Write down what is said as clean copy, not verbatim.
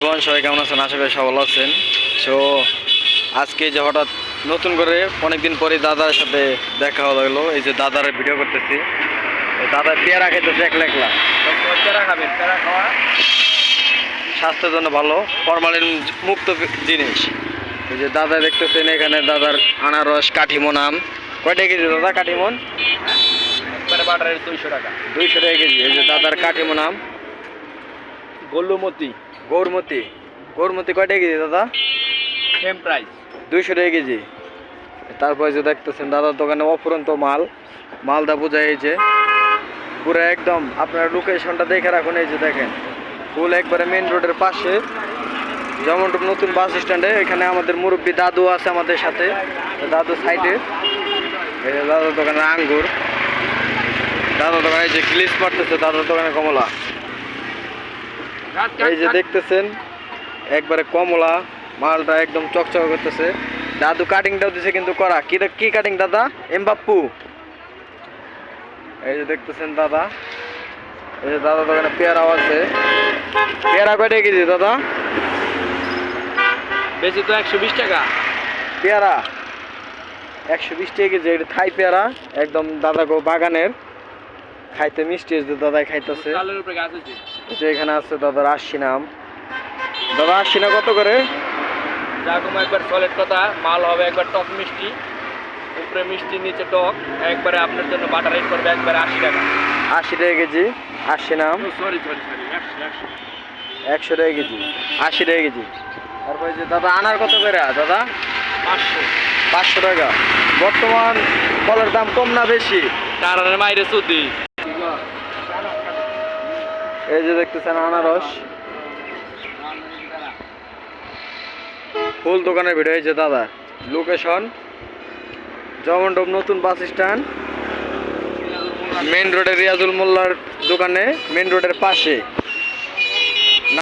সবাই কেমন আছেন? আশা করি সব ভালো আছেন। সো আজকে যে হঠাৎ নতুন করে অনেকদিন পরে দাদার সাথে দেখা হলো। এই যে দাদার ভিডিও করতেছি, দাদার পেয়ারা খাইতেছে একলা একলা। পেয়ারা খাবেন, পেয়ারা খাওয়া স্বাস্থ্যের জন্য ভালো, ফরমালিন মুক্ত জিনিস। এই যে দাদা দেখতেছেন এখানে দাদার আনারস কাঠিমন আম। কয়টা কেজি দাদা কাঠিমন? বাটারের 200 টাকা। 200 টাকা কেজি। এই যে দাদার কাঠিমন আম। গোলুমতি গৌরমতি, গৌরমতি কয়টা কেজি দাদা? সেম প্রাইস 200 টাকা কেজি। তারপরে যে দেখতেছেন দাদার দোকানে অফুরন্ত মালদা বোঝায়। এই যে পুরো একদম আপনার লোকেশনটা দেখে রাখুন। এই যে দেখেন ফুল একবারে মেন রোডের পাশে, যেমন নতুন বাস স্ট্যান্ডে। এখানে আমাদের মুরব্বী দাদু আছে আমাদের সাথে, দাদু সাইডে। এই যে দাদার দোকানে আঙ্গুর, দাদার দোকানে যে গ্লিস মারতেছে, দাদার দোকানে কমলা। এই যে দেখতেছেন একবারে কমলা মালটা একদম চকচক করতেছে। দাদু কাটিংটাও দিছে কিন্তু করা। কি কাটিং দাদা? এমবাপ্পু। এই যে দেখতেছেন দাদা, এই যে দাদা দোকানে পেয়ারাও আছে। পেয়ারা কয়টা কেজি দাদা? বেশি তো 120 টাকা পেয়ারা 120 টাকা কেজি। এটা থাই পেয়ারা, একদম দাদা গো বাগানের, খাইতে মিষ্টি। দাদাই খাইতেছে। যে এখানে আছে দাদার আশিনা আম। দাদা আশিনা কত করে? যাকম একবার সলিড কথা, মাল হবে একবার টক মিষ্টি, উপরে মিষ্টি নিচে টক, একবারে আপনার জন্য বাটার রেট করবে একবারে 80 টাকা। 80 টাকা কেজি আশিনা আম। সরি 100 টাকা কেজি, 80 টাকা কেজি। তারপরে যে দাদা আনার কত করে দাদা? 500 টাকা। বর্তমান ফলের দাম কম না বেশি? কারণের মাইরে সুদি। এই যে দেখতেছেন আনারস, ফুল দোকানের ভিডিও। এই যে দাদা লোকেশন জমন্ডপ নতুন বাস স্ট্যান্ড, মেন রোডে রিয়াজুল মোল্লার দোকানে, মেন রোডের পাশে।